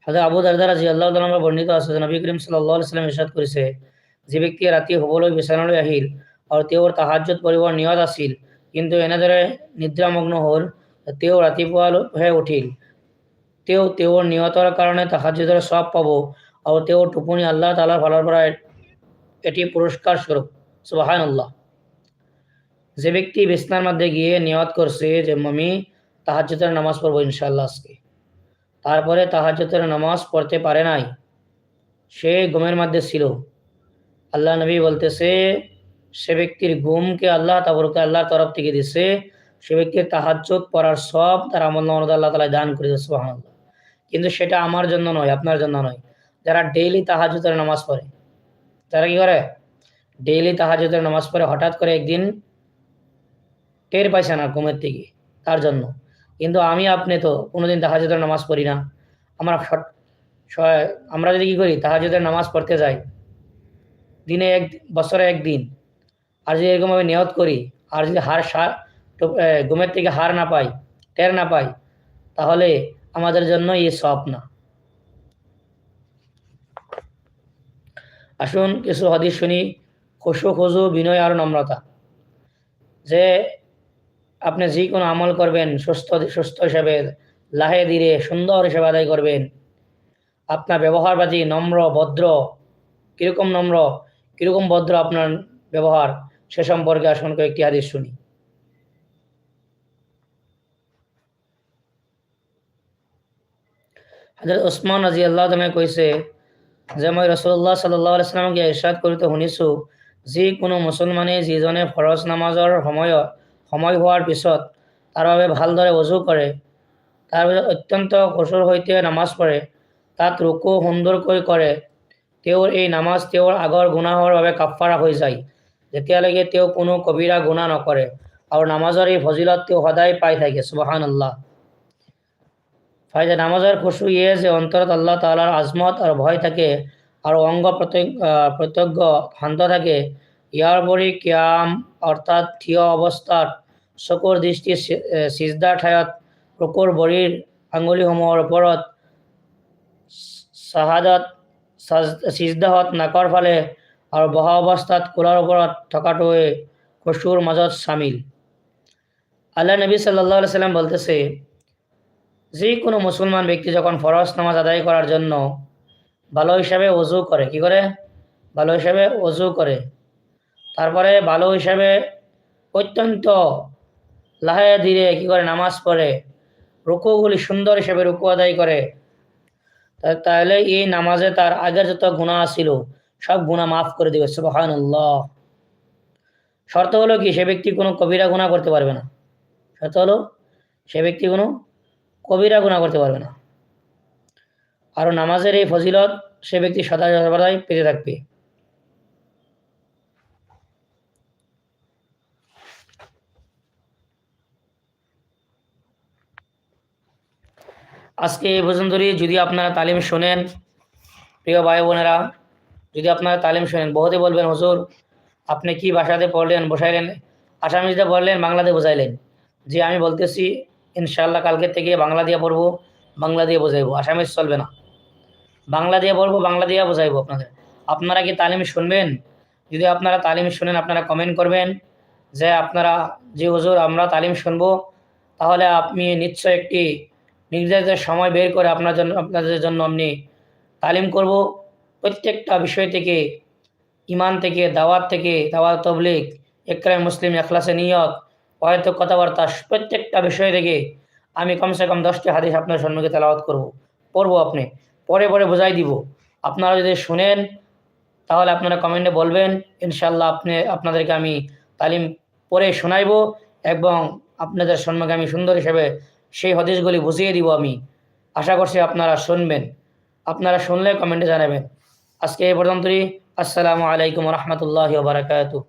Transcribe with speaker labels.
Speaker 1: হযরত আবু দারদা রাদিয়াল্লাহু তাআলা থেকে বর্ণিত আছে যে নবী করিম সাল্লাল্লাহু আলাইহি ওয়াসাল্লাম ইরশাদ কৰিছে, যে ব্যক্তিয়ে ৰাতি শুবলৈ বিছনালৈ আহিল আৰু তেওঁৰ তাহাজ্জুদ পঢ়িবৰ নিয়ত আছিল, কিন্তু এনেদৰে নিদ্ৰামগ্ন হ'ল, তেওঁ ৰাতিপুৱাহে উঠিল, তেওঁ তেওঁৰ নিয়তৰ কাৰণে তাহাজ্জুদৰ সওয়াব পাব আৰু তেওঁৰ টোপনি আল্লাহ তাআলাৰ ফালৰ পৰা এটি পুরস্কার স্বরূপ। সুবহানাল্লাহ। যে ব্যক্তি বিছনার মধ্যে গিয়ে নিয়ত করছে যে আমি তাহাজ্জুদের নামাজ পড়বো ইনশাআল্লাহ আজকে, তারপরে তাহাজ্জুদের নামাজ পড়তে পারে নাই, সে ঘুমের মধ্যে ছিল, আল্লাহ নবী বলতেছে সে ব্যক্তির ঘুমকে আল্লাহর তরফ থেকে দিছে, সে ব্যক্তির তাহাজ্জুদ পড়ার সব তার আমলনামায় আল্লাহ তাআলা দান করে দিয়েছে। সুবহানাল্লাহ। কিন্তু সেটা আমার জন্য নয়, আপনার জন্য নয়। যারা ডেইলি তাহাজ্জুদের নামাজ পড়ে, যারা কি করে ডেইলি তাহাজ্জুদের নামাজ পড়ে, হঠাৎ করে একদিন টের পাইছে না ঘুমের থেকে, তার জন্য। কিন্তু আমি আপনি তো কোনোদিন তাহাজ্জুদের নামাজ পড়ি না। আমরা যদি কি করি, তাহাজ্জুদের নামাজ পড়তে যাই দিনে বছরে একদিন, আর যদি এরকমভাবে নিয়ত করি, আর যদি ঘুমের থেকে হার না পাই, টের না পাই, তাহলে আমাদের জন্য এই সওয়াব না। আসুন কিছু হাদিস শুনি। খুশু, বিনয় আর নম্রতা। যে আপনি যে কোনো আমল করবেন সুস্থ হিসাবে, লাহে ধীরে সুন্দর হিসাবে আদায় করবেন। আপনার ব্যবহার বাজি নম্র ভদ্র, কিরকম নম্র কিরকম ভদ্র আপনার ব্যবহার, সে সম্পর্কে আসুন কয়েকটি হাদিস শুনি। হযরত উসমান রাদিয়াল্লাহু তাআলা কইছে যে মই রাসূলুল্লাহ সাল্লাল্লাহু আলাইহি ওয়াসাল্লামকে ইরশাদ করিতে শুনিছো, যে কোনো মুসলমানে যিজনে ফরজ নামাজৰ সময় হোৱাৰ পিছত তাৰ বাবে ভালদৰে ওযু কৰে, তাৰ পিছত অত্যন্ত খুশুৰ সৈতে নামাজ পঢ়ে, তাত ৰুকু সুন্দৰকৈ কৰে, তেওঁৰ এই নামাজ তেওঁৰ আগৰ গুনাহৰ বাবে কাফাৰা হৈ যায়, যেতিয়ালৈকে তেওঁ কোনো কবিৰা গুনাহ নকৰে, আৰু নামাজৰ এই ফজিলত তেওঁ সদায় পাই থাকে। সুবহানাল্লাহ। ফায়দা নামাজের খুশু ইয়ে যে অন্তৰত আল্লাহ তাআলাৰ আজমত আৰু ভয় থাকে আৰু অঙ্গ প্রত্যঙ্গ শান্ত থাকে। ইয়াৰ উপৰি কিয়াম অৰ্থাৎ থিয় অৱস্থাত চকুৰ দৃষ্টি সিজদাৰ ঠাইত চকুৰ ভৰিৰ আঙুলিসমূহৰ ওপৰত, সাহাদাত সিজদাহত নাকৰ ফালে আৰু বহা অৱস্থাত কোলাৰ ওপৰত থকাটোৱে খুশুৰ মাজত শামিল। আল্লাহ নবী সাল্লাল্লাহু আলাইহি ওয়াসাল্লাম বলতেছে, যে কোনো মুসলমান ব্যক্তি যখন ফরজ নামাজ আদায় করার জন্য ভালো হিসাবে ওযু করে, কি করে? ভালো হিসাবে ওযু করে, তারপরে ভালো হিসাবে অত্যন্ত লাহে ধীরে কি করে নামাজ পড়ে, রুকুগুলি সুন্দর হিসেবে রুকু আদায় করে, তাহলে এই নামাজে তার আগের যত গুনাহ ছিল সব গুনাহ মাফ করে দিবে। সুবহানাল্লাহ। শর্ত হলো কি, সে ব্যক্তি কোনো কবিরা গুনাহ করতে পারবে না। শর্ত হলো সে ব্যক্তি কোনো কবিরা গুনাহ করতে পারবে না, আর নামাজের এই ফজিলত সে ব্যক্তি সদাই পেতে থাকবে। আজকে এই পর্যন্তই। যদি আপনারা তালিম শোনেন, প্রিয় ভাই বোনেরা, যদি আপনারা তালিম শোনেন, বহুতে বলবেন হুজুর আপনি কি ভাষাতে পড়লেন, বসাইলেন, আসামিতে পড়লেন, বাংলাতে বোঝাইলেন। যে আমি বলতেছি ইনশাআল্লাহ কালকে থেকে বাংলা দিয়ে পড়বো, বাংলা দিয়ে বোঝাইবো, আসামিজ চলবে না। বাংলা দিয়ে পড়বো, বাংলা দিয়ে বোঝাইবো আপনাদের। আপনারা কি তালিম শুনবেন? যদি আপনারা তালিম শুনেন, আপনারা কমেন্ট করবেন যে আপনারা যে হুজুর আমরা তালিম শুনবো, তাহলে আপনি নিশ্চয় একটি নির্ধারিত সময় বের করে আপনাদের জন্য আমি তালিম করব। প্রত্যেকটা বিষয় থেকে, ইমান থেকে, দাওয়াত থেকে, দাওয়াত তাবলীগ, ইকরার মুসলিম, ইখলাসে নিয়ত, ওয়াহিদ কথাবার্তা, প্রত্যেকটা বিষয় থেকে আমি কমসে কম 10টি হাদিস আপনার সম্মুখে তেলাওয়াত পড়বো। আপনি পরে বোঝাই দিব। আপনারা যদি শুনেন তাহলে আপনারা কমেন্টে বলবেন, ইনশাআল্লাহ আপনাদেরকে আমি তালিম পড়ে শোনাইব এবং আপনাদের সম্মুখে আমি সুন্দর হিসেবে সেই হাদিসগুলি বুঝিয়ে দিব। আমি আশা করছি আপনারা শুনবেন। আপনারা শুনলে কমেন্টে জানাবেন। আজকে এই পর্যন্তই। আসসালামু আলাইকুম ওয়া রাহমাতুল্লাহি ওয়া বারাকাতুহু।